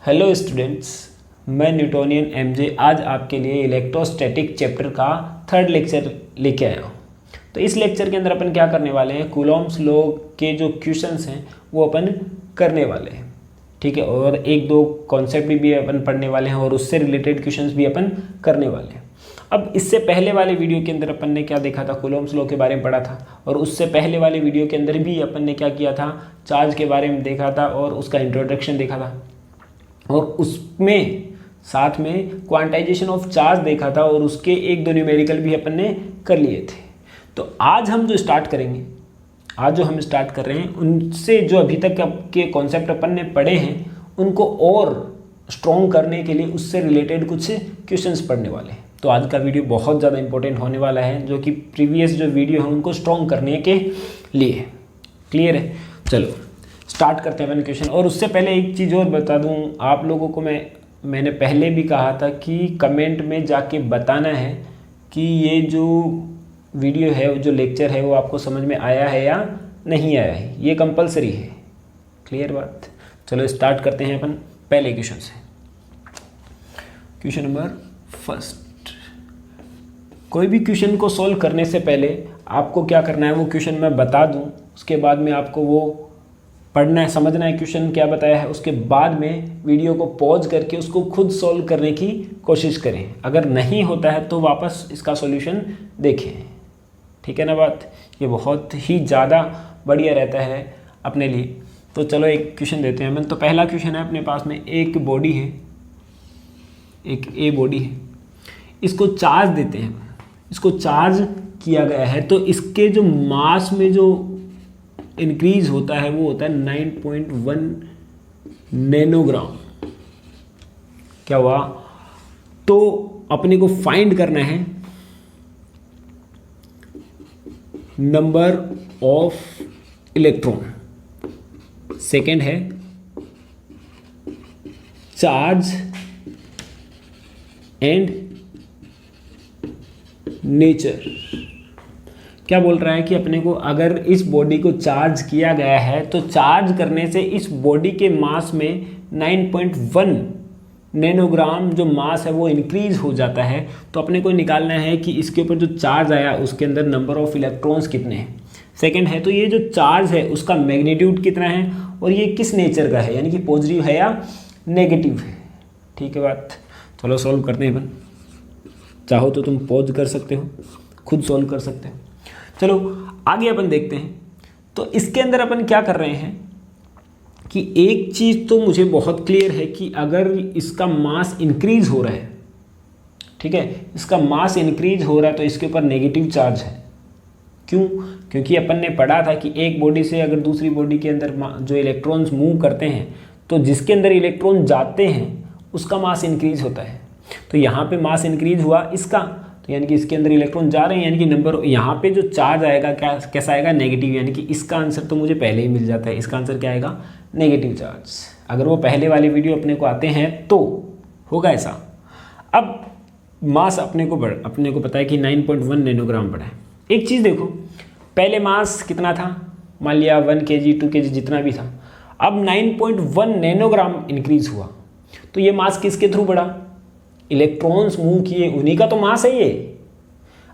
Hello students, मैं Newtonian MJ आज आपके लिए इलेक्ट्रोस्टैटिक चैप्टर का थर्ड लेक्चर लेके आया हूँ। तो इस लेक्चर के अंदर अपन क्या करने वाले हैं, कूलॉम्स लॉ के जो क्वेश्चंस हैं वो अपन करने वाले हैं, ठीक है। और एक दो कॉन्सेप्ट भी अपन पढ़ने वाले हैं और उससे रिलेटेड क्वेश्चंस भी अपन करने वाले हैं। अब इससे पहले वाले वीडियो के अंदर अपन ने क्या देखा था, कूलॉम्स लॉ के बारे में पढ़ा था। और उससे पहले वाले वीडियो के अंदर भी अपन ने क्या किया था, चार्ज के बारे में देखा था और उसका इंट्रोडक्शन देखा था। और उसमें साथ में क्वांटाइजेशन ऑफ चार्ज देखा था और उसके एक दो न्यूमेरिकल भी अपन ने कर लिए थे। तो आज हम जो स्टार्ट करेंगे, आज जो हम स्टार्ट कर रहे हैं, उनसे जो अभी तक के कॉन्सेप्ट अपन ने पढ़े हैं उनको और स्ट्रॉन्ग करने के लिए उससे रिलेटेड कुछ क्वेश्चंस पढ़ने वाले हैं। तो आज का वीडियो बहुत ज़्यादा इंपॉर्टेंट होने वाला है, जो कि प्रीवियस जो वीडियो है उनको स्ट्रॉन्ग करने के लिए। क्लियर है? चलो स्टार्ट करते हैं अपन क्वेश्चन। और उससे पहले एक चीज़ और बता दूं आप लोगों को, मैंने पहले भी कहा था कि कमेंट में जाके बताना है कि ये जो वीडियो है, जो लेक्चर है, वो आपको समझ में आया है या नहीं आया है। ये कंपलसरी है। क्लियर बात? चलो स्टार्ट करते हैं अपन पहले क्वेश्चन से। Question number first. कोई भी क्वेश्चन को सॉल्व करने से पहले आपको क्या करना है वो क्वेश्चन मैं बता दूं, उसके बाद में आपको वो पढ़ना है, समझना है क्वेश्चन क्या बताया है। उसके बाद में वीडियो को पॉज करके उसको खुद सॉल्व करने की कोशिश करें। अगर नहीं होता है तो वापस इसका सॉल्यूशन देखें। ठीक है ना बात? ये बहुत ही ज़्यादा बढ़िया रहता है अपने लिए। तो चलो एक क्वेश्चन देते हैं अपन। तो पहला क्वेश्चन है अपने पास में, एक बॉडी है, एक ए बॉडी है, इसको चार्ज देते हैं, इसको चार्ज किया गया है। तो इसके जो मास में जो इंक्रीज होता है वो होता है 9.1 नैनोग्राम। क्या हुआ? तो अपने को फाइंड करना है नंबर ऑफ इलेक्ट्रॉन। सेकेंड है चार्ज एंड नेचर। क्या बोल रहा है कि अपने को अगर इस बॉडी को चार्ज किया गया है तो चार्ज करने से इस बॉडी के मास में 9.1 नैनोग्राम जो मास है वो इंक्रीज हो जाता है। तो अपने को निकालना है कि इसके ऊपर जो चार्ज आया उसके अंदर नंबर ऑफ इलेक्ट्रॉन्स कितने हैं। सेकंड है तो ये जो चार्ज है उसका मैग्नीट्यूड कितना है और ये किस नेचर का है, यानी कि पॉजिटिव है या नेगेटिव है। ठीक है बात? चलो सॉल्व करते हैं अपन। चाहो तो तुम पॉज कर सकते हो, खुद सॉल्व कर सकते हो। चलो आगे अपन देखते हैं। तो इसके अंदर अपन क्या कर रहे हैं कि एक चीज़ तो मुझे बहुत क्लियर है कि अगर इसका मास इंक्रीज हो रहा है, ठीक है, इसका मास इंक्रीज हो रहा है तो इसके ऊपर नेगेटिव चार्ज है। क्यों? क्योंकि अपन ने पढ़ा था कि एक बॉडी से अगर दूसरी बॉडी के अंदर जो इलेक्ट्रॉन्स मूव करते हैं तो जिसके अंदर इलेक्ट्रॉन जाते हैं उसका मास इंक्रीज होता है। तो यहाँ पे मास इंक्रीज हुआ इसका, तो यानी कि इसके अंदर इलेक्ट्रॉन जा रहे हैं, यानी कि नंबर यहाँ पे जो चार्ज आएगा कैसा आएगा, नेगेटिव। यानी कि इसका आंसर तो मुझे पहले ही मिल जाता है, इसका आंसर क्या आएगा, नेगेटिव चार्ज। अगर वो पहले वाले वीडियो अपने को आते हैं तो होगा ऐसा। अब मास अपने को पता है कि 9.1 नैनोग्राम पड़ा है। एक चीज़ देखो, पहले मास कितना था, मान लिया 1 kg 2 kg जितना भी था। अब 9.1 नैनोग्राम इंक्रीज हुआ तो ये मास किसके थ्रू बढ़ा, इलेक्ट्रॉन्स मूव किए उन्हीं का तो मास है ये।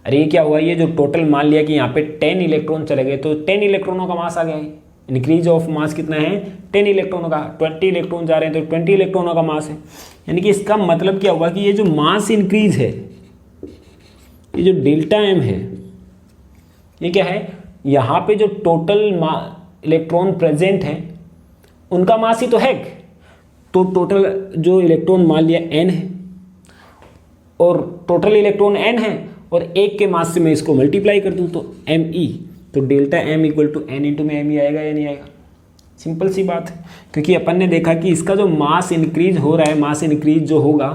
अरे ये क्या हुआ, ये जो टोटल मान लिया कि यहाँ पे 10 इलेक्ट्रॉन चले गए तो 10 इलेक्ट्रॉनों का मास आ गया है। इंक्रीज ऑफ मास कितना है, 10 इलेक्ट्रॉनों का। 20 इलेक्ट्रॉन जा रहे हैं तो 20 इलेक्ट्रॉनों का मास है। यानी कि इसका मतलब क्या हुआ कि ये जो मास इंक्रीज है, ये जो डेल्टा एम है, ये क्या है, यहाँ पे जो टोटल इलेक्ट्रॉन प्रेजेंट है उनका मास ही तो है। तो टोटल जो इलेक्ट्रॉन मान लिया n है और टोटल इलेक्ट्रॉन n है और एक के मास से मैं इसको मल्टीप्लाई कर दूं तो me, तो delta m equal to n into में me आएगा या नहीं आएगा। सिंपल सी बात है, क्योंकि अपन ने देखा कि इसका जो मास इंक्रीज हो रहा है, मास इंक्रीज जो होगा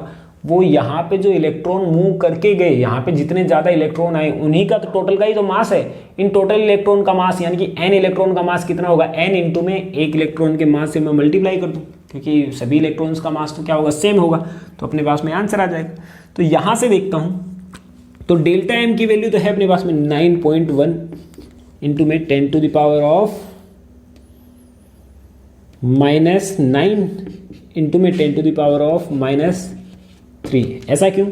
वो यहाँ पे जो इलेक्ट्रॉन मूव करके गए, यहाँ पे जितने ज़्यादा इलेक्ट्रॉन आए उन्हीं का तो टोटल का ही तो मास है। इन टोटल इलेक्ट्रॉन का मास यानी कि n इलेक्ट्रॉन का मास कितना होगा, n इंटू में एक इलेक्ट्रॉन के मास से मैं मल्टीप्लाई कर दूँ, क्योंकि सभी इलेक्ट्रॉन्स का मास तो क्या होगा, सेम होगा। तो अपने पास में आंसर आ जाएगा। तो यहाँ से देखता हूँ तो डेल्टा एम की वैल्यू तो है अपने पास में 9.1 इंटू में 10 to the power of -9 into में 10⁻⁻3। ऐसा क्यों?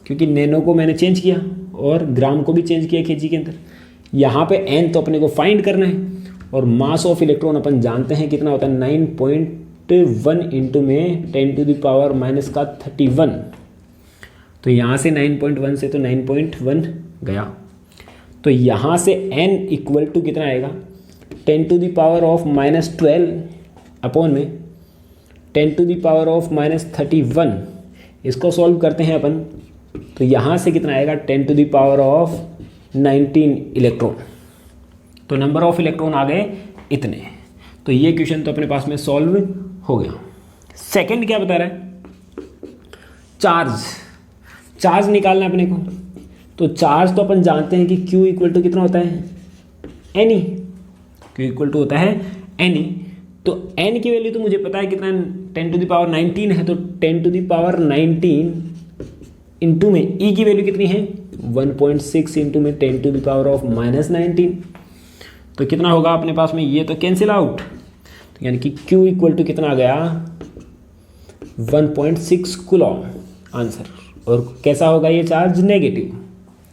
क्योंकि नैनो को मैंने चेंज किया और ग्राम को भी चेंज किया केजी के अंदर। यहाँ पे n तो अपने को फाइंड करना है और मास ऑफ इलेक्ट्रॉन अपन जानते हैं कितना होता है 9.1 इंटू में 10⁻31। तो यहाँ से 9.1 से तो 9.1 गया। तो यहाँ से n इक्वल टू कितना आएगा 10⁻⁻12 अपॉन में 10⁻⁻31। इसको सॉल्व करते हैं अपन, तो यहाँ से कितना आएगा 10⁻19 इलेक्ट्रॉन। तो नंबर ऑफ इलेक्ट्रॉन आ गए इतने। तो ये क्वेश्चन तो अपने पास में सॉल्व हो गया। सेकंड क्या बता रहा है? चार्ज निकालना है अपने को। तो चार्ज तो अपन जानते हैं कि Q इक्वल टू कितना होता है Ne। Q इक्वल टू होता है Ne। तो n की वैल्यू तो मुझे पता है कितना 10⁻19 है। तो 10⁻19 इंटू में E की वैल्यू कितनी है 1.6 इंटू में 10⁻⁻19। तो कितना होगा अपने पास में, ये तो कैंसिल आउट। तो यानी कि Q इक्वल टू कितना आ गया 1.6 कूलॉम आंसर। और कैसा होगा ये चार्ज? नेगेटिव।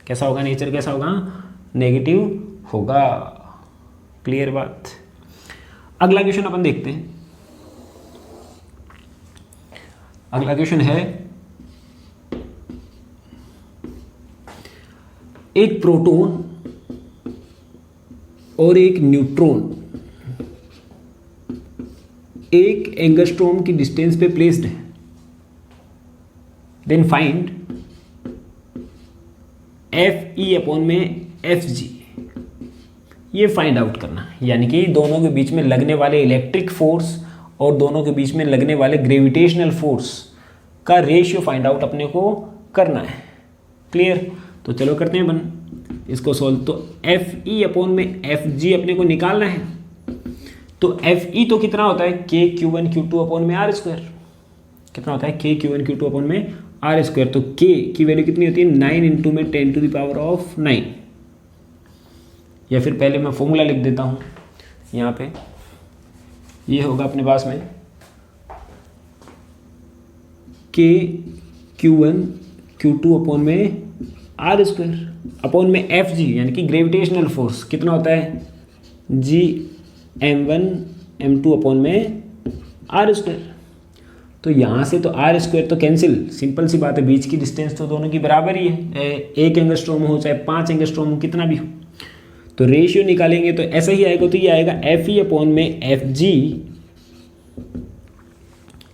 कैसा होगा? नेचर कैसा होगा? नेगेटिव होगा। क्लियर बात। अगला क्वेश्चन अपन देखते हैं। अगला क्वेश्चन है एक प्रोटॉन और एक न्यूट्रॉन एक एंगस्ट्रॉम की डिस्टेंस पे प्लेस्ड है। देन फाइंड Fe अपॉन में Fg। ये फाइंड आउट करना, यानी कि दोनों के बीच में लगने वाले इलेक्ट्रिक फोर्स और दोनों के बीच में लगने वाले ग्रेविटेशनल फोर्स का रेशियो फाइंड आउट अपने को करना है। क्लियर? तो चलो करते हैं बन इसको सॉल्व। तो Fe अपॉन में Fg अपने को निकालना है। तो Fe तो कितना होता है KQ1 Q2 अपॉन में R स्क्वायर। कितना होता है KQ1 Q2 अपॉन में R स्क्वायर। तो K की वैल्यू कितनी होती है 9 इंटू में 10⁻9। या फिर पहले मैं फॉर्मूला लिख देता हूँ यहाँ पे। ये होगा अपने पास में KQ1 Q2 अपॉन में R स्क्वायर अपॉन में Fg यानी कि ग्रेविटेशनल फोर्स कितना होता है G m1 m2 अपॉन में R स्क्वायर। तो यहाँ से तो R स्क्वायर तो कैंसिल, सिंपल सी बात है, बीच की डिस्टेंस तो दोनों की बराबर ही है। 1 एंगस्ट्रॉम हो चाहे 5 एंगस्ट्रॉम हो, कितना भी हो। तो रेशियो निकालेंगे तो ऐसा ही आएगा। तो ये आएगा Fe अपॉन में Fg।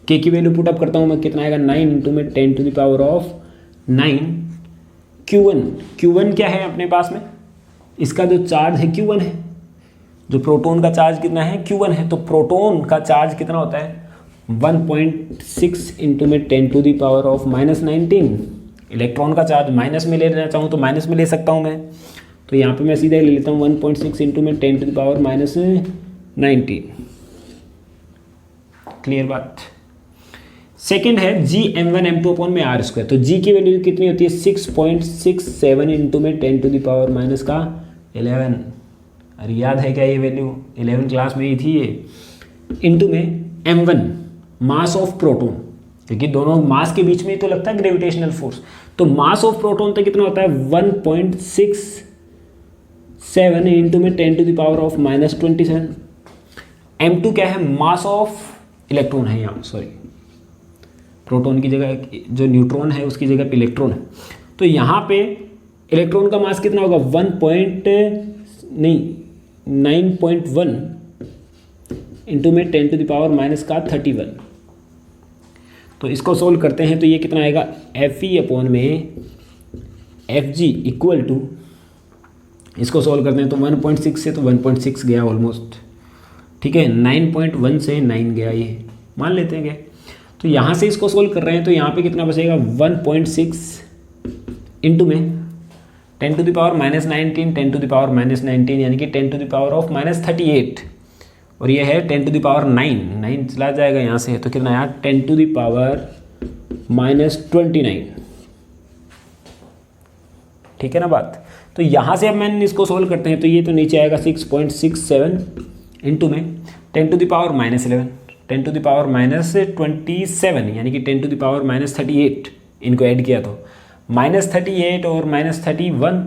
K की वैल्यू पुटअप करता हूँ मैं, कितना आएगा 9 इंटू में 10⁻9। Q1 क्या है अपने पास में? इसका जो चार्ज है Q1 है। जो प्रोटॉन का चार्ज कितना है Q1 है। तो प्रोटॉन का चार्ज कितना होता है 1.6 इंटू में 10⁻⁻19। इलेक्ट्रॉन का चार्ज माइनस में ले लेना चाहूँ तो माइनस में ले सकता हूँ मैं। तो यहाँ पे मैं सीधा ले लेता हूँ 1.6 इंटू में 10⁻⁻19। क्लियर बात। सेकेंड है G m1 m2 अपॉन में R स्क्वायर। तो G की वैल्यू कितनी होती है 6.67 इंटू में 10⁻⁻11। अरे याद है क्या ये वैल्यू? 11 क्लास में ही थी ये। इंटू में m1 मास ऑफ प्रोटॉन, क्योंकि दोनों मास के बीच में ही तो लगता है ग्रेविटेशनल फोर्स। तो मास ऑफ प्रोटॉन तो कितना होता है 1.67 इंटू में 10⁻⁻27। m2 क्या है? मास ऑफ इलेक्ट्रॉन है यहाँ, सॉरी, प्रोटॉन की जगह जो न्यूट्रॉन है उसकी जगह पे इलेक्ट्रॉन है। तो यहाँ पे इलेक्ट्रॉन का मास कितना होगा 9.1 इंटू में 10⁻⁻31। तो इसको सोल्व करते हैं तो ये कितना आएगा Fe अपॉन में Fg इक्वल टू, इसको सोल्व करते हैं तो 1.6 से तो 1.6 गया ऑलमोस्ट, ठीक है। 9.1 से 9 गया, ये मान लेते हैं गया। तो यहाँ से इसको सोल्व कर रहे हैं तो यहाँ पे कितना बचेगा 1.6 इंटू में 10⁻⁻19 10⁻⁻19 यानी कि 10⁻⁻38 और ये है 10⁻9 चला जाएगा यहाँ से, तो कितना आया 10⁻29। ठीक है ना बात। तो यहाँ से अब मैंने इसको सोल्व करते हैं तो ये तो नीचे आएगा 6.67 इंटू में 10⁻11 10⁻27 यानी कि 10⁻38 इनको ऐड किया तो -38 और -31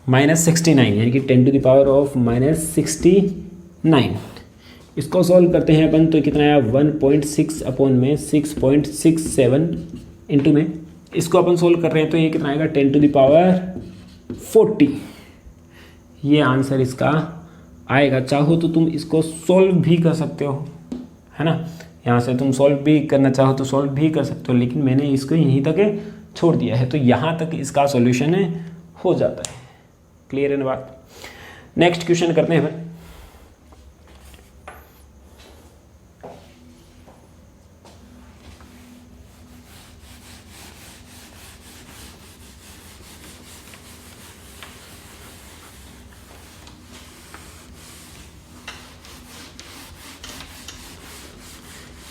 -69 यानी कि 10⁻⁻69। इसको सॉल्व करते हैं अपन तो कितना आया 1.6 अपॉन में 6.67 इंटू में इसको अपन सोल्व कर रहे हैं तो ये कितना आएगा 10⁻40। ये आंसर इसका आएगा। चाहो तो तुम इसको सॉल्व भी कर सकते हो, है ना, यहाँ से तुम सॉल्व भी करना चाहो तो सॉल्व भी कर सकते हो, लेकिन मैंने इसको यहीं तक छोड़ दिया है तो यहाँ तक इसका सॉल्यूशन हो जाता है। क्लियर है ना बात। नेक्स्ट क्वेश्चन करते हैं अपन।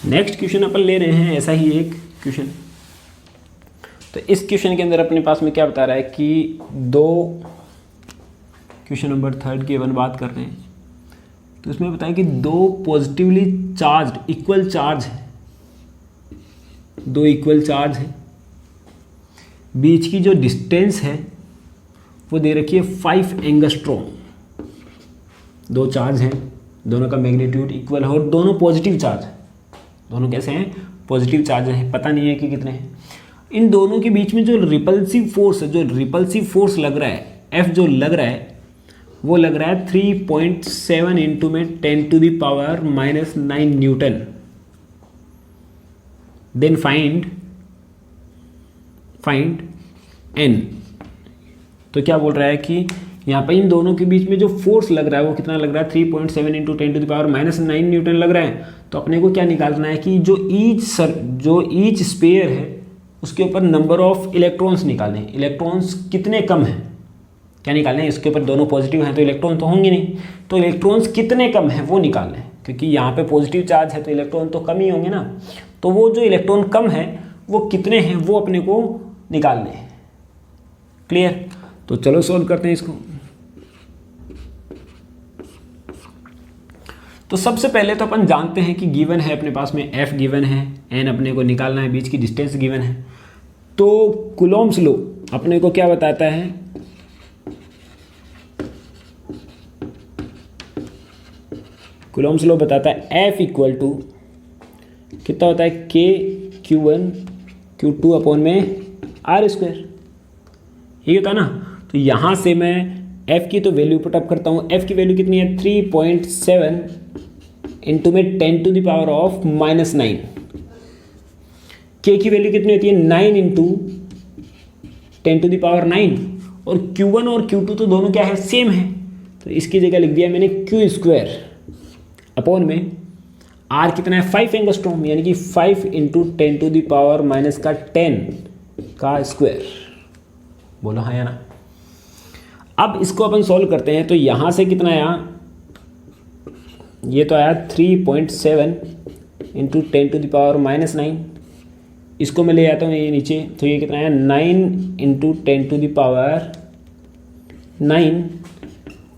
नेक्स्ट क्वेश्चन अपन ले रहे हैं ऐसा ही एक क्वेश्चन। तो इस क्वेश्चन के अंदर अपने पास में क्या बता रहा है कि दो, क्वेश्चन नंबर 3 की अपन बात कर रहे हैं तो इसमें बताया कि दो पॉजिटिवली चार्ज्ड इक्वल चार्ज है, दो इक्वल चार्ज है, बीच की जो डिस्टेंस है वो दे रखी है 5 एंगस्ट्रॉम। दो चार्ज हैं, दोनों का मैग्नीट्यूड इक्वल है और दोनों पॉजिटिव चार्ज है। दोनों कैसे हैं? पॉजिटिव चार्ज हैं, पता नहीं है कि कितने हैं। इन दोनों के बीच में जो रिपल्सिव फोर्स है, जो रिपल्सिव फोर्स लग रहा है F जो लग रहा है वो लग रहा है 3.7 इंटू में 10⁻⁻9 न्यूटन। Then find n। तो क्या बोल रहा है कि यहाँ पर इन दोनों के बीच में जो फोर्स लग रहा है वो कितना लग रहा है 3.7 इंटू 10⁻�9 न्यूटन लग रहा है। तो अपने को क्या निकालना है कि जो ईच स्पेयर है उसके ऊपर नंबर ऑफ इलेक्ट्रॉन्स निकालने। इलेक्ट्रॉन्स कितने कम हैं क्या निकालने हैं, इसके ऊपर दोनों पॉजिटिव हैं तो इलेक्ट्रॉन तो होंगे नहीं, तो इलेक्ट्रॉन्स कितने कम हैं वो निकालने हैं, क्योंकि यहाँ पे पॉजिटिव चार्ज है तो इलेक्ट्रॉन तो कम ही होंगे ना। तो वो जो इलेक्ट्रॉन कम है वो कितने हैं वो अपने को निकालने हैं। क्लियर? तो चलो सॉल्व करते हैं इसको। तो सबसे पहले तो अपन जानते हैं कि गिवन है अपने पास में F गिवन है, n अपने को निकालना है, बीच की डिस्टेंस गिवन है। तो कूलॉम्स लॉ अपने को क्या बताता है, कूलॉम्स लॉ बताता है F इक्वल टू कितना होता है K Q1 Q2 अपॉन में R²। ये होता है ना। तो यहाँ से मैं F की तो वैल्यू पुटअप करता हूँ। F की वैल्यू कितनी है 3.7 इंटू में 10⁻⁻9। K की वैल्यू कितनी होती है 9 इंटू 10⁻9 और Q1 और Q2 तो दोनों क्या है सेम है, तो इसकी जगह लिख दिया मैंने Q² अपॉन में R कितना है 5 एंगस्ट्रॉम यानी कि 5 इंटू 10⁻⁻10 का स्क्वायर। बोलो हाँ या ना। अब इसको अपन सॉल्व करते हैं तो यहाँ से कितना आया, ये तो आया 3.7 इंटू 10⁻�9। इसको मैं ले आता हूँ ये नीचे तो ये कितना आया 9 इंटू 10⁻9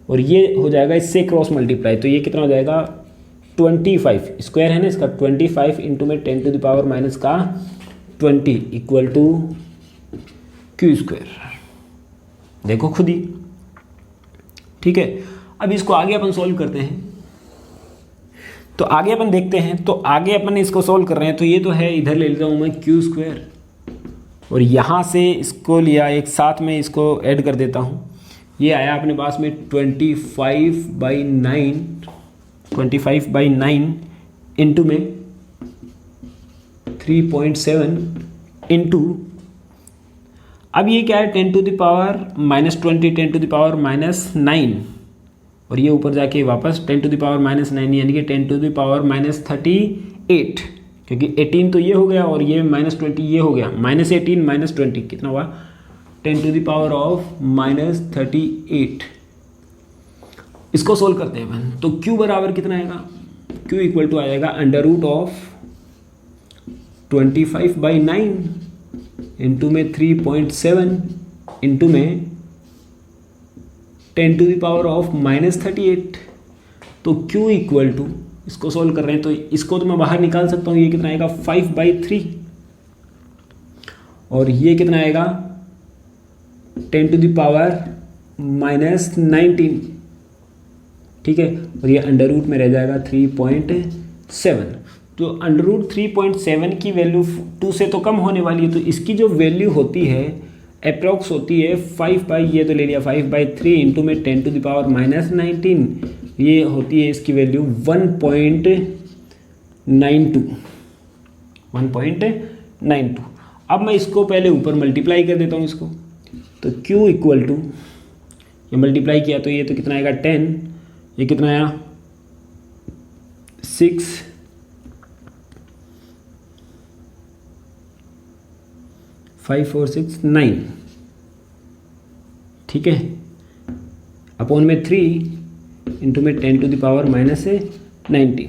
और ये हो जाएगा इससे क्रॉस मल्टीप्लाई तो ये कितना हो जाएगा 25 स्क्वायर है ना इसका 25 इंटू में 10⁻⁻20 इक्वल टू Q²। देखो खुद ही। ठीक है, अब इसको आगे अपन सॉल्व करते हैं। तो आगे अपन देखते हैं, तो आगे अपन इसको सॉल्व कर रहे हैं तो ये तो है, इधर ले लेता हूँ मैं Q² और यहाँ से इसको लिया एक साथ में इसको ऐड कर देता हूँ। ये आया अपने पास में 25/9 इंटू में 3.7 इंटू, अब ये क्या है 10⁻⁻20 10⁻�9 और ये ऊपर जाके वापस 10⁻⁻9 यानी कि 10⁻38 क्योंकि 18 तो ये हो गया और ये -20 ये हो गया, -18 -20 कितना हुआ 10⁻38। इसको सोल्व करते हैं अपन तो Q बराबर कितना आएगा, Q इक्वल टू आएगा √25/9 इंटू में 3.7 इंटू में 10⁻⁻38 तो Q इक्वल टू इसको सोल्व कर रहे हैं तो इसको तो मैं बाहर निकाल सकता हूँ। ये कितना आएगा 5/3 और ये कितना आएगा 10⁻⁻⁹, ठीक है। और ये अंडर रूट में रह जाएगा 3.7। तो अंडर रूट 3.7 की वैल्यू 2 से तो कम होने वाली है, तो इसकी जो वैल्यू होती है अप्रॉक्स होती है 5 ये तो ले लिया 5/3 इंटू में 10⁻⁻⁹, ये होती है इसकी वैल्यू 1.92। अब मैं इसको पहले ऊपर मल्टीप्लाई कर देता हूँ इसको, तो Q इक्वल टू, ये मल्टीप्लाई किया तो ये तो कितना आएगा 10, ये कितना आया 6, 5 4 6 9, ठीक है, अपॉन में 3 इंटू में 10⁻⁻⁹।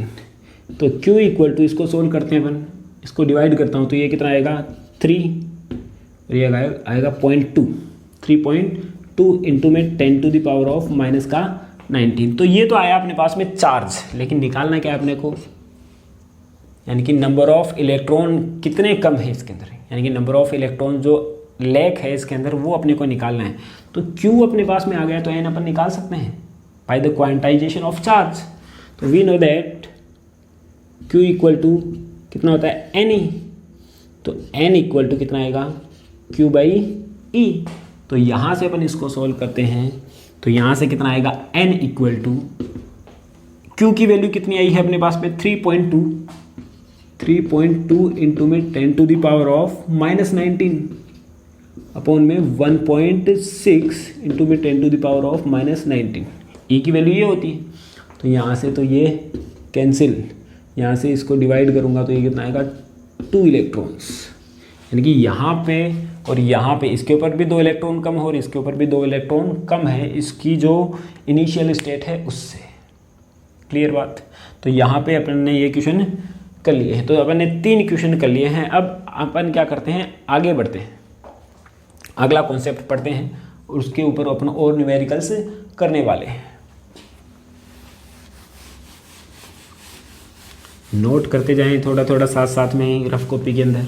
तो Q इक्वल टू, इसको सोल्व करते हैं अपन, इसको डिवाइड करता हूँ तो ये कितना आएगा 3 और ये आएगा 0.2, 3.2 इंटू में 10⁻⁻⁹। तो ये तो आया अपने पास में चार्ज, लेकिन निकालना क्या है अपने को, यानी कि नंबर ऑफ इलेक्ट्रॉन कितने कम है इसके अंदर, यानी कि नंबर ऑफ इलेक्ट्रॉन जो लैक है इसके अंदर वो अपने को निकालना है। तो Q अपने पास में आ गया तो N अपन निकाल सकते हैं by the quantization of charge. तो we know that Q equal to कितना होता है Ne, तो N इक्वल टू कितना आएगा Q/E। तो यहाँ से अपन इसको सॉल्व करते हैं तो यहाँ से कितना आएगा N इक्वल टू, Q की वैल्यू कितनी आई है अपने पास में 3.2 इंटू में 10⁻⁻⁹ अपॉन में 1.6 इंटू में 10⁻⁻⁹। E की वैल्यू ये होती है। तो यहाँ से तो ये कैंसिल, यहाँ से इसको डिवाइड करूँगा तो ये कितना आएगा 2 इलेक्ट्रॉन्स, यानी कि यहाँ पे और यहाँ पे इसके ऊपर भी 2 इलेक्ट्रॉन कम हो और इसके ऊपर भी 2 इलेक्ट्रॉन कम है इसकी जो इनिशियल स्टेट है उससे। क्लियर बात। तो यहाँ पे अपन ने ये क्वेश्चन कर लिए हैं, तो अपन ने 3 क्वेश्चन कर लिए हैं। अब अपन क्या करते हैं, आगे बढ़ते हैं, अगला कॉन्सेप्ट पढ़ते हैं, उसके ऊपर अपन और न्यूमेरिकल्स करने वाले हैं। नोट करते जाएं थोड़ा थोड़ा साथ साथ में रफ कॉपी के अंदर,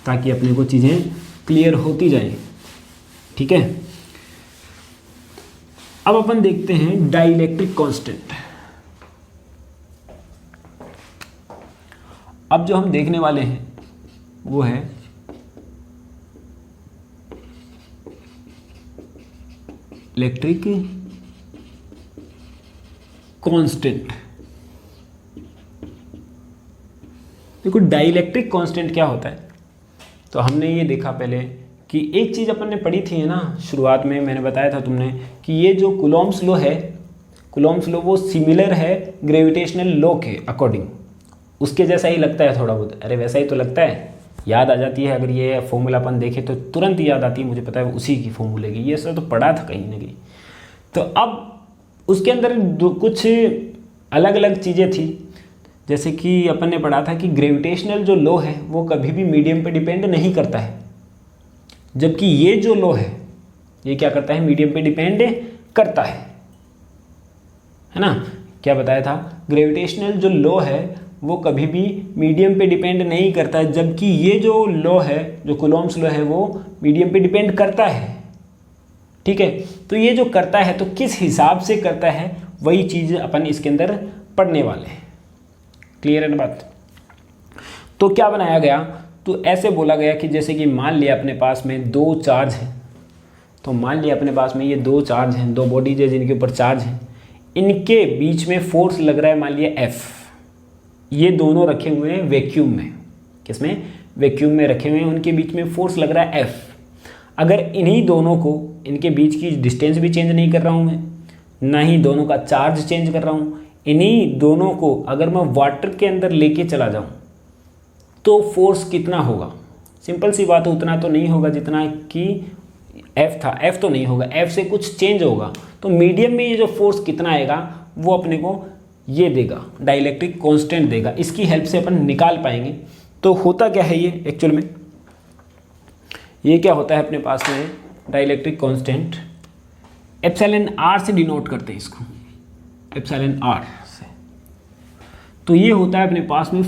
ताकि अपने को चीज़ें क्लियर होती जाएं, ठीक है। अब अपन देखते हैं डाइलेक्ट्रिक कांस्टेंट। अब जो हम देखने वाले हैं वो है इलेक्ट्रिक कांस्टेंट। देखो डाइलेक्ट्रिक कांस्टेंट क्या होता है, तो हमने ये देखा पहले कि एक चीज़ अपन ने पढ़ी थी ना शुरुआत में, मैंने बताया था तुमने कि ये जो कूलॉम्स लॉ है, कूलॉम्स लॉ वो सिमिलर है ग्रेविटेशनल लॉ के अकॉर्डिंग, उसके जैसा ही लगता है थोड़ा बहुत। अरे वैसा ही तो लगता है, याद आ जाती है, अगर ये फॉर्मूला अपन देखें तो तुरंत ही याद आती है, मुझे पता है उसी की फॉर्मूले की, ये सब तो पढ़ा था कहीं ना कहीं। तो अब उसके अंदर कुछ अलग अलग चीज़ें थी, जैसे कि अपन ने पढ़ा था कि ग्रेविटेशनल जो लॉ है वो कभी भी मीडियम पे डिपेंड नहीं करता है, जबकि ये जो लॉ है ये क्या करता है, मीडियम पे डिपेंड करता है ना। क्या बताया था, ग्रेविटेशनल जो लॉ है वो कभी भी मीडियम पे डिपेंड नहीं करता है, जबकि ये जो लॉ है, जो कूलॉम्स लॉ है, वो मीडियम पे डिपेंड करता है, ठीक है। तो ये जो करता है तो किस हिसाब से करता है, वही चीज़ अपन इसके अंदर पढ़ने वाले हैं। क्लियर है ना बात। तो क्या बनाया गया, तो ऐसे बोला गया कि जैसे कि मान लिया अपने पास में 2 चार्ज हैं, तो मान लिया अपने पास में ये 2 चार्ज हैं, 2 बॉडीज है जिनके ऊपर चार्ज हैं, इनके बीच में फोर्स लग रहा है मान लिया F। ये दोनों रखे हुए हैं वैक्यूम में, किसमें, वैक्यूम में रखे हुए हैं, उनके बीच में फोर्स लग रहा है F। अगर इन्हीं दोनों को, इनके बीच की डिस्टेंस भी चेंज नहीं कर रहा हूँ मैं, ना ही दोनों का चार्ज चेंज कर रहा हूँ, इन्हीं दोनों को अगर मैं वाटर के अंदर लेके चला जाऊँ तो फोर्स कितना होगा, सिंपल सी बात है, उतना तो नहीं होगा जितना कि F था, F तो नहीं होगा, F से कुछ चेंज होगा। तो मीडियम में ये जो फोर्स कितना आएगा वो अपने को ये देगा, डाइलेक्ट्रिक कांस्टेंट देगा, इसकी हेल्प से अपन निकाल पाएंगे। तो होता क्या है ये एक्चुअल में, ये क्या होता है अपने पास में डाइलेक्ट्रिक कांस्टेंट, एप्सिलॉन r से डिनोट करते हैं इसको, एप्सिलॉन r से। तो ये होता है अपने पास में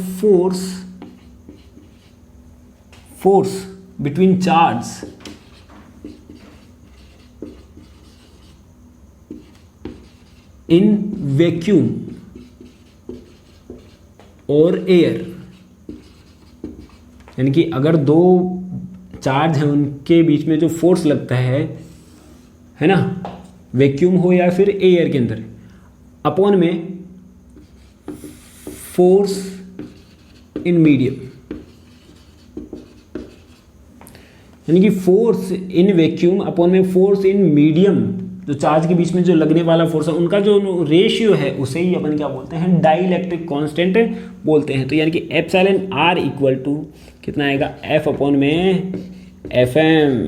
force between charge in vacuum और एयर। यानी कि अगर दो चार्ज हैं उनके बीच में जो फोर्स लगता है ना, वैक्यूम हो या फिर एयर के अंदर, अपॉन में फोर्स इन मीडियम। यानी कि फोर्स इन वैक्यूम अपॉन में फोर्स इन मीडियम, जो चार्ज के बीच में जो लगने वाला फोर्स है उनका जो रेशियो है उसे ही अपन क्या बोलते हैं, डाइलेक्ट्रिक कांस्टेंट बोलते हैं। तो यानी कि एप्सिलॉन आर इक्वल टू कितना आएगा, एफ अपॉन में एफ एम।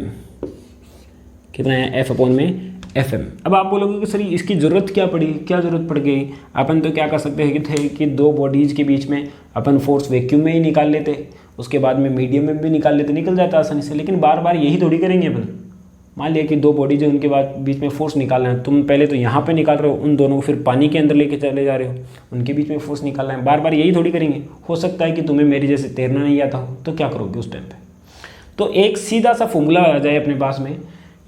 कितना है, एफ अपॉन में एफ एम। अब आप बोलोगे कि सर इसकी ज़रूरत क्या पड़ी, क्या ज़रूरत पड़ गई। अपन तो क्या कर सकते हैं कि दो बॉडीज़ के बीच में अपन फोर्स वैक्यूम में ही निकाल लेते, उसके बाद में मीडियम में भी निकाल लेते, निकल जाता आसानी से। लेकिन बार बार यही थोड़ी करेंगे अपन। मान लिया कि दो बॉडीज है, उनके बाद बीच में फोर्स निकालना है, तुम पहले तो यहाँ पे निकाल रहे हो, उन दोनों को फिर पानी के अंदर लेके चले जा रहे हो, उनके बीच में फोर्स निकालना है। बार बार यही थोड़ी करेंगे। हो सकता है कि तुम्हें मेरी जैसे तैरना नहीं आता हो, तो क्या करोगे उस टाइम पे। तो एक सीधा सा फॉर्मूला आ जाए अपने पास में,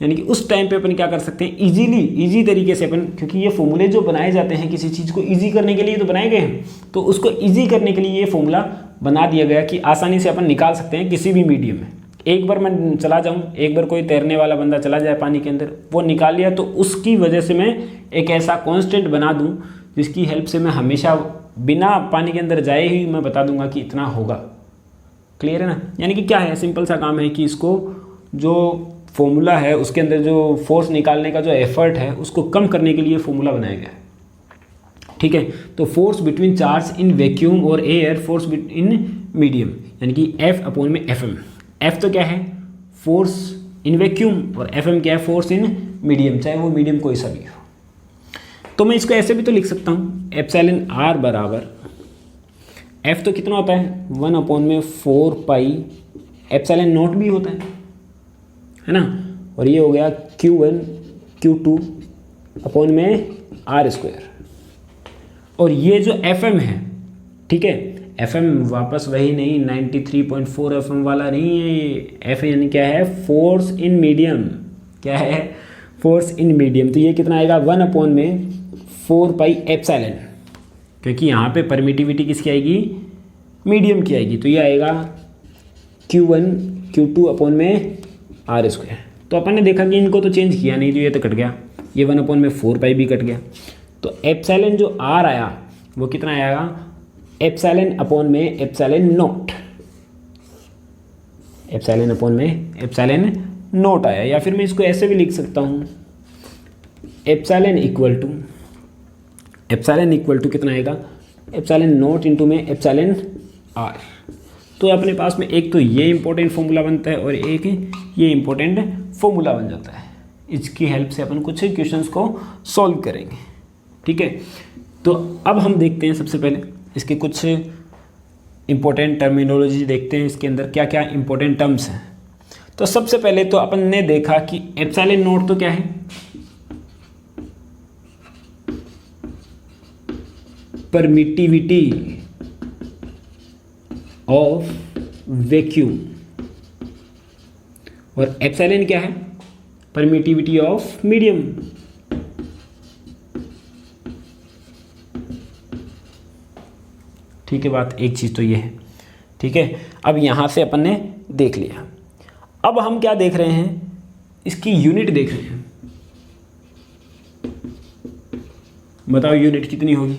यानी कि उस टाइम पे अपन क्या कर सकते हैं, इजी तरीके से अपन, क्योंकि ये फॉर्मूले जो बनाए जाते हैं किसी चीज़ को ईजी करने के लिए तो बनाए गए हैं, तो उसको ईजी करने के लिए ये फॉर्मूला बना दिया गया कि आसानी से अपन निकाल सकते हैं किसी भी मीडियम में। एक बार मैं चला जाऊं, एक बार कोई तैरने वाला बंदा चला जाए पानी के अंदर, वो निकाल लिया, तो उसकी वजह से मैं एक ऐसा कांस्टेंट बना दूं जिसकी हेल्प से मैं हमेशा बिना पानी के अंदर जाए ही मैं बता दूंगा कि इतना होगा। क्लियर है ना। यानी कि क्या है, सिंपल सा काम है कि इसको जो फॉर्मूला है उसके अंदर जो फोर्स निकालने का जो एफर्ट है उसको कम करने के लिए फॉर्मूला बनाया गया है। ठीक है, तो force between charge in vacuum और एयर, फोर्स इन मीडियम, यानी कि एफ अपॉन में एफ एम। एफ तो क्या है, फोर्स इन वैक्यूम, और एफ एम क्या है, फोर्स इन मीडियम, चाहे वो मीडियम कोई सा भी हो। तो मैं इसको ऐसे भी तो लिख सकता हूँ, एप्सिलॉन आर बराबर एफ तो कितना होता है, 1 अपॉन में 4 पाई एप्सिलॉन नॉट भी होता है ना, और ये हो गया Q1 Q2 अपॉन में आर स्क्वायर। और ये जो एफ एम है, ठीक है, एफ एम वापस वही नहीं, 93.4 एफ एम वाला नहीं है ये। एफ यानी क्या है, फोर्स इन मीडियम। क्या है, फोर्स इन मीडियम। तो ये कितना आएगा, 1 अपॉन में 4 पाई एप्सिलॉन, क्योंकि यहाँ पे परमिटिविटी किसकी आएगी, मीडियम की आएगी। तो ये आएगा Q1 Q2 अपॉन में आर स्क्वायर। तो अपन ने देखा कि इनको तो चेंज किया नहीं, तो ये तो कट गया, ये 1 अपॉन में 4 पाई भी कट गया। तो एप्सिलॉन जो आर आया वो कितना आएगा, एप्सिलॉन अपॉन में एप्सिलॉन नॉट, एप्सिलॉन अपॉन में एप्सिलॉन नॉट आया। या फिर मैं इसको ऐसे भी लिख सकता हूँ, एप्सिलॉन इक्वल टू कितना आएगा, एप्सिलॉन नॉट इंटू में एप्सिलॉन आर। तो अपने पास में एक तो ये इंपॉर्टेंट फॉर्मूला बनता है और एक ये इंपॉर्टेंट फॉर्मूला बन जाता है। इसकी हेल्प से अपन कुछ क्वेश्चंस को सॉल्व करेंगे। ठीक है, तो अब हम देखते हैं सबसे पहले इसके कुछ इंपॉर्टेंट टर्मिनोलॉजी देखते हैं, इसके अंदर क्या क्या इंपॉर्टेंट टर्म्स हैं। तो सबसे पहले तो अपन ने देखा कि एप्सिलॉन नॉट तो क्या है, परमिटिविटी ऑफ वैक्यूम, और एप्सिलॉन क्या है, परमिटिविटी ऑफ मीडियम। ठीक है, बात एक चीज़ तो ये है। ठीक है, अब यहाँ से अपन ने देख लिया। अब हम क्या देख रहे हैं, इसकी यूनिट देख रहे हैं। बताओ यूनिट कितनी होगी,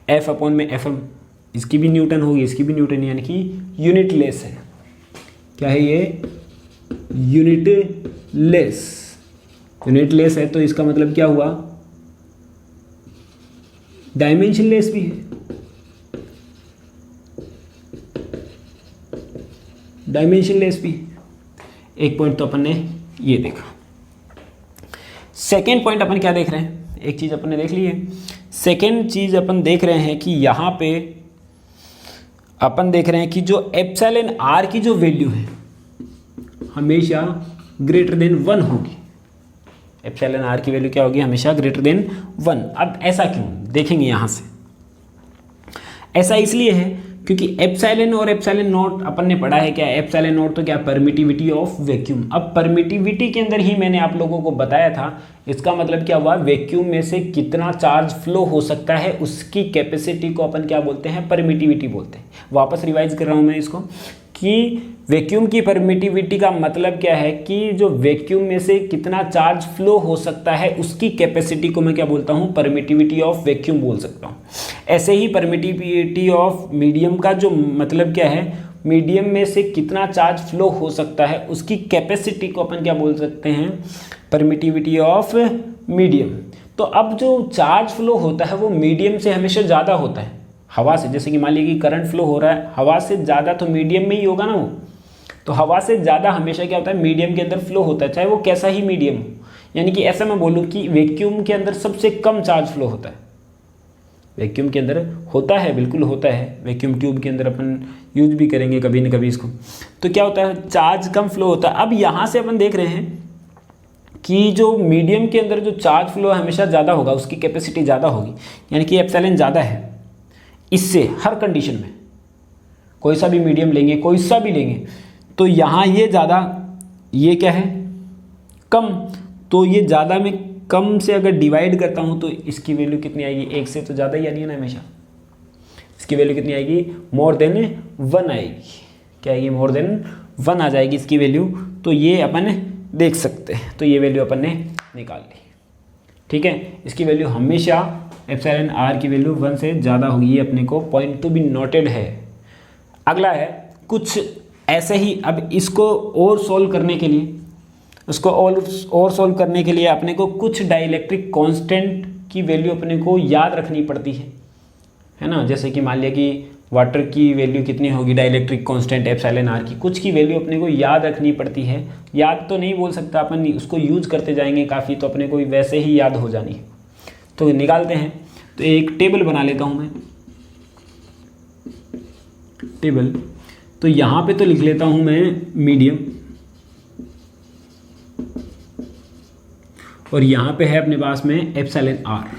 एफ अपॉन में एफ एम, इसकी भी न्यूटन होगी, इसकी भी न्यूटन, यानी कि यूनिट लेस है। क्या है ये, यूनिट लेस। यूनिट लेस है तो इसका मतलब क्या हुआ, डायमेंशन लेस भी है। डायमेंशन लेस भी। एक पॉइंट तो अपन ने ये देखा। सेकेंड पॉइंट अपन क्या देख रहे हैं, एक चीज़ अपन ने देख ली है। सेकेंड चीज़ अपन देख रहे हैं कि यहाँ पे अपन देख रहे हैं कि जो एप्सिलॉन आर की जो वैल्यू है हमेशा ग्रेटर देन 1 होगी। एप्सिलॉन आर की वैल्यू क्या होगी, हमेशा ग्रेटर देन 1। अब ऐसा क्यों, देखेंगे यहाँ से। ऐसा इसलिए है क्योंकि एप्सिलॉन और एप्सिलॉन नॉट अपन ने पढ़ा है क्या, एप्सिलॉन नॉट तो क्या, परमिटिविटी ऑफ वैक्यूम। अब परमिटिविटी के अंदर ही मैंने आप लोगों को बताया था, इसका मतलब क्या हुआ, वैक्यूम में से कितना चार्ज फ्लो हो सकता है उसकी कैपेसिटी को अपन क्या बोलते हैं, परमिटिविटी बोलते हैं। वापस रिवाइज कर रहा हूँ मैं इसको कि वैक्यूम की परमिटिविटी का मतलब क्या है कि जो वैक्यूम में से कितना चार्ज फ्लो हो सकता है उसकी कैपेसिटी को मैं क्या बोलता हूँ, परमिटिविटी ऑफ वैक्यूम बोल सकता हूँ। ऐसे ही परमिटिविटी ऑफ मीडियम का जो मतलब क्या है, मीडियम में से कितना चार्ज फ्लो हो सकता है उसकी कैपेसिटी को अपन क्या बोल सकते हैं, परमिटिविटी ऑफ मीडियम। तो अब जो चार्ज फ्लो होता है वो मीडियम से हमेशा ज़्यादा होता है हवा से। जैसे कि मान लीजिए कि करंट फ्लो हो रहा है हवा से ज़्यादा, तो मीडियम में ही होगा ना वो। तो हवा से ज़्यादा हमेशा क्या होता है, मीडियम के अंदर फ्लो होता है, चाहे वो कैसा ही मीडियम हो। यानी कि ऐसा मैं बोलूँ कि वैक्यूम के अंदर सबसे कम चार्ज फ्लो होता है, वैक्यूम के अंदर होता है, बिल्कुल होता है। वैक्यूम ट्यूब के अंदर अपन यूज भी करेंगे कभी न कभी इसको। तो क्या होता है, चार्ज कम फ्लो होता है। अब यहाँ से अपन देख रहे हैं कि जो मीडियम के अंदर जो चार्ज फ्लो हमेशा ज़्यादा होगा, उसकी कैपेसिटी ज़्यादा होगी, यानी कि एप्सिलॉन ज़्यादा है इससे हर कंडीशन में। कोई सा भी मीडियम लेंगे, कोई सा भी लेंगे, तो यहाँ ये ज़्यादा, ये क्या है, कम। तो ये ज़्यादा में कम से अगर डिवाइड करता हूँ तो इसकी वैल्यू कितनी आएगी, 1 से तो ज़्यादा ही आनी है ना हमेशा। इसकी वैल्यू कितनी आएगी, मोर देन 1 आएगी। क्या आएगी, मोर देन 1 आ जाएगी इसकी वैल्यू। तो ये अपन देख सकते हैं, तो ये वैल्यू अपन ने निकाल ली। ठीक है, इसकी वैल्यू हमेशा एप्सिलॉन आर की वैल्यू 1 से ज़्यादा होगी, ये अपने को पॉइंट टू बी नोटेड है। अगला है कुछ ऐसे ही। अब इसको और सोल्व करने के लिए, उसको और सोल्व करने के लिए अपने को कुछ डाइलेक्ट्रिक कांस्टेंट की वैल्यू अपने को याद रखनी पड़ती है ना। जैसे कि मान लिया कि वाटर की वैल्यू कितनी होगी, डाइलेक्ट्रिक कांस्टेंट एप्सिलॉन आर की, कुछ की वैल्यू अपने को याद रखनी पड़ती है। याद तो नहीं बोल सकता अपन, उसको यूज करते जाएंगे काफ़ी, तो अपने को वैसे ही याद हो जानी है। तो निकालते हैं। तो एक टेबल बना लेता हूँ मैं, टेबल। तो यहाँ पे तो लिख लेता हूँ मैं मीडियम, और यहाँ पे है अपने पास में एप्सिलॉन आर,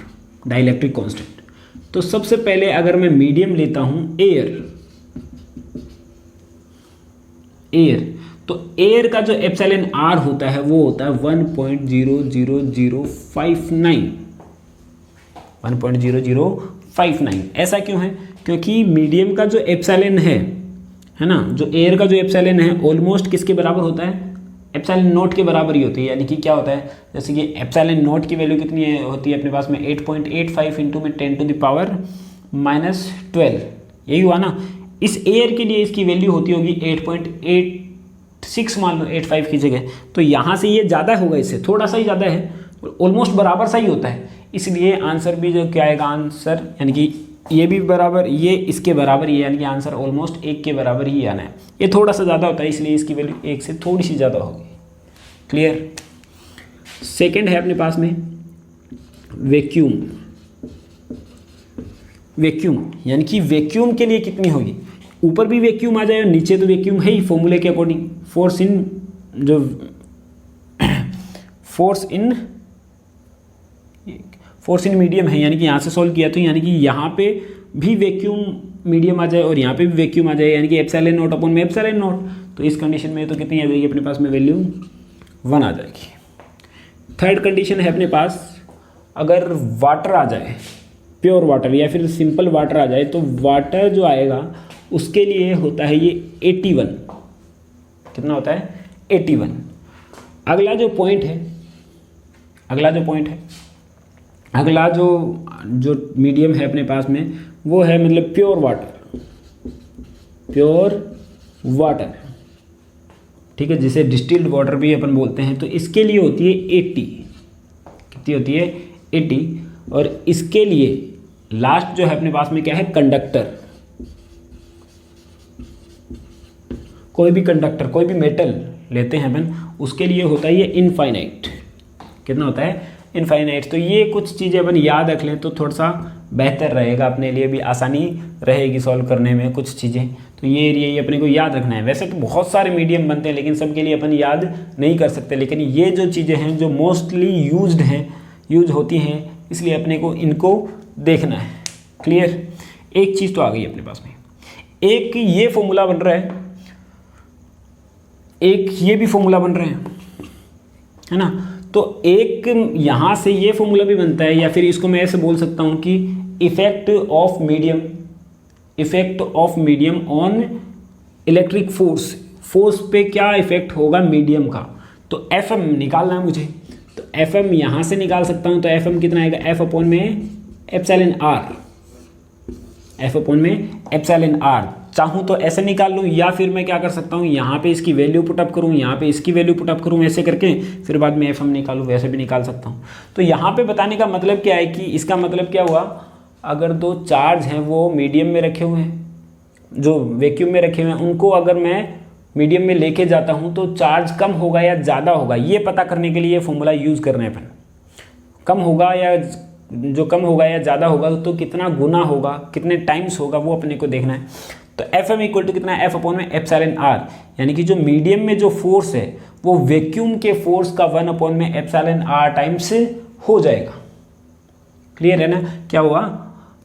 डाइलेक्ट्रिक कांस्टेंट। तो सबसे पहले अगर मैं मीडियम लेता हूँ एयर, तो एयर का जो एप्सिलॉन आर होता है वो होता है 1.0059। ऐसा क्यों है, क्योंकि मीडियम का जो एप्सिलॉन है ना, जो एयर का जो एप्सिलॉन है ऑलमोस्ट किसके बराबर होता है, एप्सिलॉन नॉट के बराबर ही होती है। यानी कि क्या होता है, जैसे कि एप्सिलॉन नॉट की वैल्यू कितनी होती है अपने पास में 8.85 इंटू में 10⁻⁻12, यही हुआ ना। इस एयर के लिए इसकी वैल्यू होती होगी 8.86, मान लो 85 की जगह। तो यहाँ से ये ज़्यादा होगा, इससे थोड़ा सा ही ज़्यादा है, ऑलमोस्ट बराबर सा ही होता है। इसलिए आंसर भी जो क्या आएगा, आंसर यानी कि ये भी बराबर, ये इसके बराबर ही, यानी कि आंसर ऑलमोस्ट 1 के बराबर ही आना है। ये थोड़ा सा ज़्यादा होता है, इसलिए इसकी वैल्यू 1 से थोड़ी सी ज़्यादा होगी। क्लियर। सेकंड है अपने पास में वैक्यूम। यानी कि वैक्यूम के लिए कितनी होगी, ऊपर भी वैक्यूम आ जाए और नीचे तो वैक्यूम है ही फॉर्मूले के अकॉर्डिंग। फोर्स इन मीडियम है, यानी कि यहाँ से सॉल्व किया तो यानी कि यहाँ पे भी वैक्यूम मीडियम आ जाए और यहाँ पे भी वैक्यूम आ जाए, यानी कि एप्सिलॉन नॉट अपॉन में एप्सिलॉन नॉट। तो इस कंडीशन में तो कितनी आ जाएगी अपने पास में, वैल्यू 1 आ जाएगी। थर्ड कंडीशन है अपने पास, अगर वाटर आ जाए, प्योर वाटर या फिर सिंपल वाटर आ जाए, तो वाटर जो आएगा उसके लिए होता है ये 81। कितना होता है, 81। अगला जो पॉइंट है, जो मीडियम है अपने पास में, वो है मतलब प्योर वाटर, ठीक है, जिसे डिस्टिल्ड वाटर भी अपन बोलते हैं। तो इसके लिए होती है 80। कितनी होती है, 80। और इसके लिए लास्ट जो है अपने पास में क्या है, कंडक्टर। कोई भी मेटल लेते हैं अपन, उसके लिए होता है ये इनफाइनाइट। कितना होता है, इनफाइनाइट। तो ये कुछ चीज़ें अपन याद रख लें तो थोड़ा सा बेहतर रहेगा, अपने लिए भी आसानी रहेगी सॉल्व करने में कुछ चीज़ें। तो ये अपने को याद रखना है। वैसे तो बहुत सारे मीडियम बनते हैं, लेकिन सबके लिए अपन याद नहीं कर सकते। लेकिन ये जो चीज़ें हैं जो मोस्टली यूज होती हैं, इसलिए अपने को इनको देखना है। क्लियर। एक चीज़ तो आ गई अपने पास में। एक ये फॉर्मूला बन रहा है, एक ये भी फॉर्मूला बन रहे हैं, है ना। तो एक यहाँ से ये फॉर्मूला भी बनता है, या फिर इसको मैं ऐसे बोल सकता हूँ कि effect of medium on electric force पे क्या इफेक्ट होगा मीडियम का। तो एफ एम निकालना है मुझे, तो एफ एम यहाँ से निकाल सकता हूँ। तो एफ एम कितना आएगा, एफ अपॉन में एप्सिलॉन आर, एफ अपॉन में एप्सिलॉन आर। चाहूँ तो ऐसे निकाल लूँ, या फिर मैं क्या कर सकता हूँ, यहाँ पे इसकी वैल्यू पुटअप करूँ, यहाँ पे इसकी वैल्यू पुटअप करूँ, ऐसे करके फिर बाद में एफ एम निकालूँ, वैसे भी निकाल सकता हूँ। तो यहाँ पे बताने का मतलब क्या है कि इसका मतलब क्या हुआ, अगर दो चार्ज हैं वो मीडियम में रखे हुए हैं, जो वैक्यूम में रखे हुए हैं, उनको अगर मैं मीडियम में लेके जाता हूँ तो चार्ज कम होगा या ज़्यादा होगा, ये पता करने के लिए ये फॉर्मूला यूज़ करना है अपन। कम होगा या जो कम होगा या ज़्यादा होगा तो कितना गुना होगा, कितने टाइम्स होगा, वो अपने को देखना है। तो एफ एम इक्वल टू कितना है, एफ अपॉन में एप्सिलॉन आर, यानी कि जो मीडियम में जो फोर्स है वो वैक्यूम के फोर्स का 1 अपॉन में एप्सिलॉन आर टाइम्स हो जाएगा। क्लियर है ना। क्या हुआ,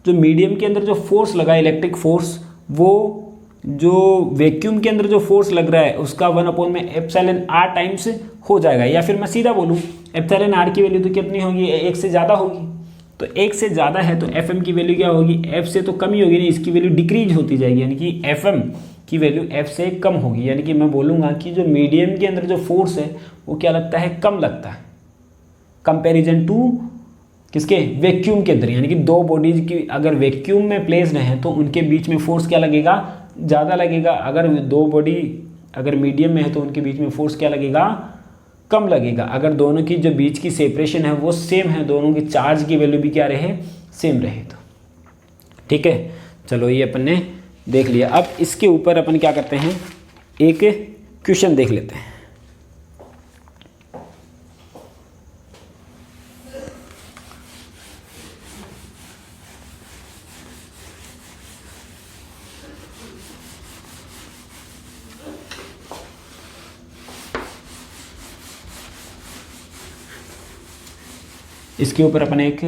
जो मीडियम के अंदर जो फोर्स लगा इलेक्ट्रिक फोर्स, वो जो वैक्यूम के अंदर जो फोर्स लग रहा है उसका 1 अपॉन में एप्सिलॉन आर टाइम्स हो जाएगा। या फिर मैं सीधा बोलूँ, एप्सिलॉन आर की वैल्यू तो कितनी होगी, एक से ज़्यादा होगी। तो एक से ज़्यादा है तो एफ एम की वैल्यू क्या होगी, एफ से तो कम ही होगी, नहीं, इसकी वैल्यू डिक्रीज होती जाएगी, यानी कि एफ एम की वैल्यू एफ से कम होगी। यानी कि मैं बोलूँगा कि जो मीडियम के अंदर जो फोर्स है वो क्या लगता है, कम लगता है, कंपेरिजन टू किसके, वैक्यूम के अंदर। यानी कि दो बॉडीज की अगर वैक्यूम में प्लेस्ड हैं तो उनके बीच में फोर्स क्या लगेगा, ज़्यादा लगेगा। अगर दो बॉडी अगर मीडियम में है तो उनके बीच में फोर्स क्या लगेगा, कम लगेगा। अगर दोनों की जो बीच की सेपरेशन है वो सेम है, दोनों की चार्ज की वैल्यू भी क्या रहे, सेम रहे तो ठीक है। चलो ये अपन ने देख लिया। अब इसके ऊपर अपन क्या करते हैं, एक क्वेश्चन देख लेते हैं। इसके ऊपर अपन एक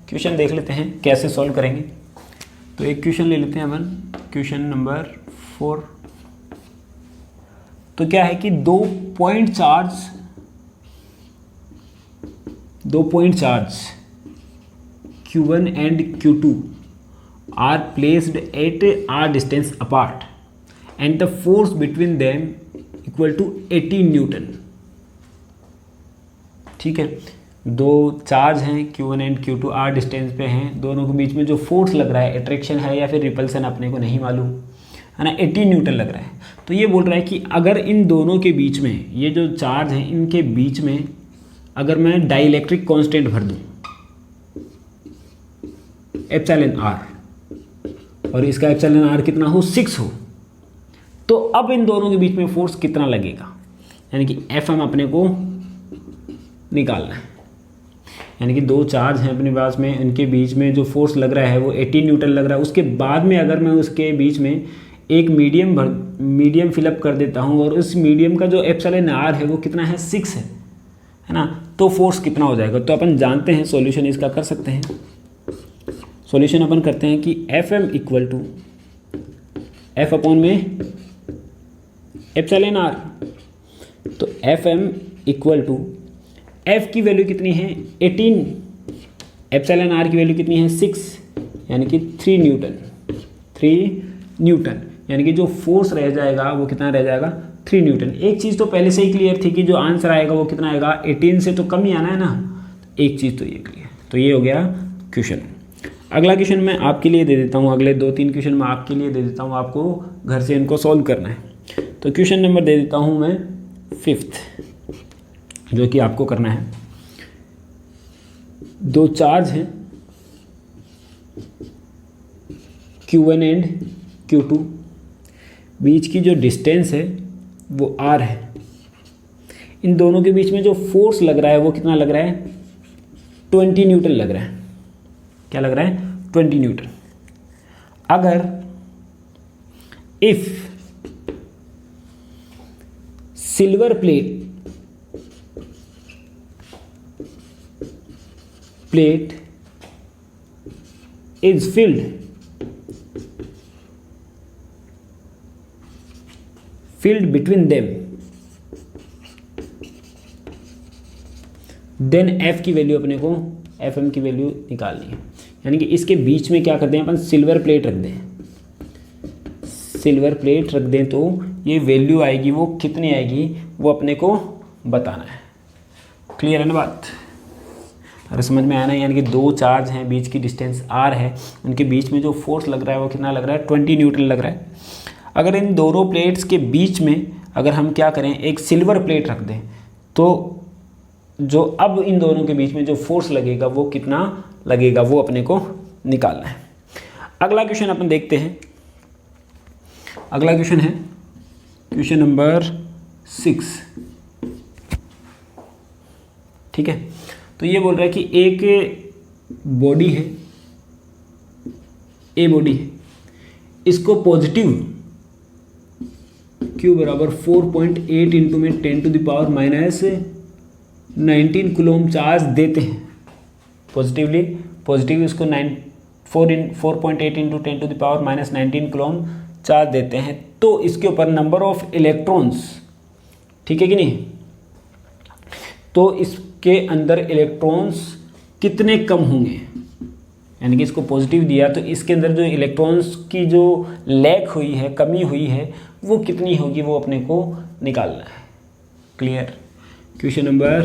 क्वेश्चन देख लेते हैं कैसे सॉल्व करेंगे। तो एक क्वेश्चन ले लेते हैं अपन, क्वेश्चन नंबर 4। तो क्या है कि दो point charge Q1 and Q2 are placed at R distance apart and the force between them equal to 18 newton. ठीक है, दो चार्ज हैं Q1 and Q2 are distance पे हैं, दोनों के बीच में जो फोर्स लग रहा है, अट्रैक्शन है या फिर रिपल्सन अपने को नहीं मालूम, है ना, 18 न्यूटन लग रहा है। तो ये बोल रहा है कि अगर इन दोनों के बीच में, ये जो चार्ज हैं इनके बीच में अगर मैं डाइलेक्ट्रिक कांस्टेंट भर दूं एप्सिलॉन आर, और इसका एप्सिलॉन आर कितना हो, 6 हो, तो अब इन दोनों के बीच में फोर्स कितना लगेगा, यानी कि एफ एम अपने को निकालना है। यानी कि दो चार्ज हैं अपने पास में, इनके बीच में जो फोर्स लग रहा है वो 18 न्यूटन लग रहा है। उसके बाद में अगर मैं उसके बीच में एक मीडियम फिलअप कर देता हूँ और उस मीडियम का जो एप्सिलॉन आर है वो कितना है, 6 है ना, तो फोर्स कितना हो जाएगा। तो अपन जानते हैं सॉल्यूशन इसका कर सकते हैं। सॉल्यूशन अपन करते हैं कि F M equal to F upon में एप्सिलॉन आर। तो F M equal to F की वैल्यू कितनी है, 18, एप्सिलॉन आर की वैल्यू कितनी है, 6, यानी कि 3 न्यूटन, यानी कि जो फोर्स रह जाएगा वो कितना रह जाएगा, 3 न्यूटन। एक चीज़ तो पहले से ही क्लियर थी कि जो आंसर आएगा वो कितना आएगा, 18 से तो कम ही आना है ना, एक चीज़ तो ये क्लियर। तो ये हो गया क्वेश्चन। अगला क्वेश्चन मैं आपके लिए दे देता हूँ, अगले 2-3 क्वेश्चन मैं आपके लिए दे देता हूँ, आपको घर से इनको सॉल्व करना है। तो क्वेश्चन नंबर दे देता हूँ मैं 5th, जो कि आपको करना है। दो चार्ज हैं Q1 एंड Q2, बीच की जो डिस्टेंस है वो R है। इन दोनों के बीच में जो फोर्स लग रहा है वो कितना लग रहा है, 20 न्यूटन लग रहा है। क्या लग रहा है, 20 न्यूटन। अगर if silver plate is filled field between them, then F की वैल्यू अपने को एफ एम की वैल्यू निकालनी है। यानी कि इसके बीच में क्या करते हैं अपन, सिल्वर प्लेट रख दें, सिल्वर प्लेट रख दें तो ये वैल्यू आएगी, वो कितनी आएगी वो अपने को बताना है। क्लियर है ना बात? अरे समझ में आया ना? यानी कि दो चार्ज हैं, बीच की डिस्टेंस आर है, उनके बीच में जो फोर्स लग रहा है वो कितना लग रहा है, 20 न्यूटन लग रहा है। अगर इन दोनों प्लेट्स के बीच में अगर हम क्या करें, एक सिल्वर प्लेट रख दें, तो जो अब इन दोनों के बीच में जो फोर्स लगेगा वो कितना लगेगा वो अपने को निकालना है। अगला क्वेश्चन अपन देखते हैं। अगला क्वेश्चन है क्वेश्चन नंबर 6। ठीक है, तो ये बोल रहा है कि एक बॉडी है, ए बॉडी है, इसको पॉजिटिव Q बराबर 4.8 इंटू में 10 to the power minus 19 coulomb charge देते हैं। पॉजिटिव इसको 4.8 into 10 to the power minus 19 coulomb charge देते हैं, तो इसके ऊपर नंबर ऑफ इलेक्ट्रॉन्स, ठीक है कि नहीं, तो इसके अंदर इलेक्ट्रॉन्स कितने कम होंगे। यानी कि इसको पॉजिटिव दिया तो इसके अंदर जो इलेक्ट्रॉन्स की जो लैक हुई है, कमी हुई है, वो कितनी होगी वो अपने को निकालना है। क्लियर? Question number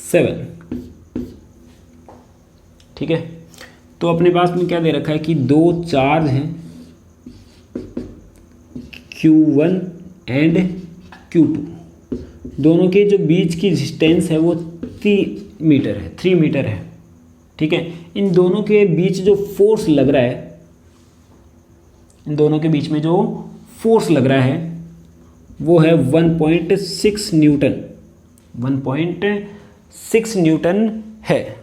7। ठीक है, तो अपने पास में क्या दे रखा है कि दो चार्ज हैं Q1 एंड Q2, दोनों के जो बीच की डिस्टेंस है वो 3 मीटर है। ठीक है, इन दोनों के बीच जो फोर्स लग रहा है, इन दोनों के बीच में जो फोर्स लग रहा है वो है 1.6 न्यूटन, 1.6 न्यूटन है।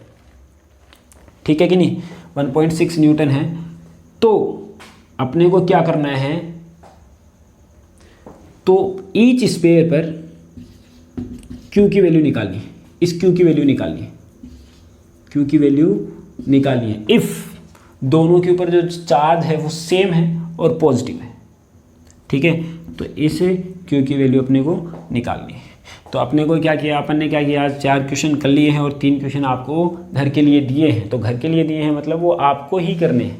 ठीक है कि नहीं, 1.6 न्यूटन है। तो अपने को क्या करना है, तो ईच स्पेयर पर Q की वैल्यू निकालनी है, इस Q की वैल्यू निकालनी है, Q की वैल्यू निकालनी है इफ़ दोनों के ऊपर जो चार्ज है वो सेम है और पॉजिटिव है। ठीक है, तो इस Q की वैल्यू अपने को निकालनी है। तो अपने को क्या किया, अपन ने क्या किया, आज 4 क्वेश्चन कर लिए हैं और 3 क्वेश्चन आपको घर के लिए दिए हैं। तो घर के लिए दिए हैं मतलब वो आपको ही करने हैं,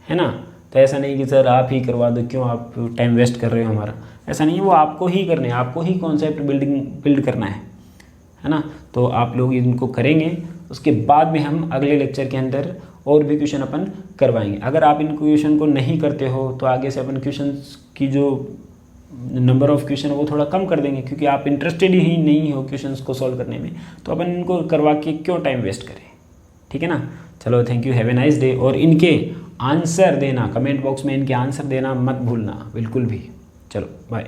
है ना। तो ऐसा नहीं कि सर आप ही करवा दो, क्यों आप टाइम वेस्ट कर रहे हो हमारा, ऐसा नहीं है, वो आपको ही करने हैं, आपको ही कॉन्सेप्ट बिल्ड करना है ना। तो आप लोग इनको करेंगे, उसके बाद में हम अगले लेक्चर के अंदर और भी क्वेश्चन अपन करवाएंगे। अगर आप इन क्वेश्चन को नहीं करते हो तो आगे से अपन क्वेश्चन की जो नंबर ऑफ क्वेश्चन वो थोड़ा कम कर देंगे, क्योंकि आप इंटरेस्टेड ही नहीं हो क्वेश्चंस को सॉल्व करने में, तो अपन इनको करवा के क्यों टाइम वेस्ट करें। ठीक है ना। चलो, thank you, have a nice day. और इनके आंसर देना, कमेंट बॉक्स में इनके आंसर देना मत भूलना बिल्कुल भी। चलो बाय।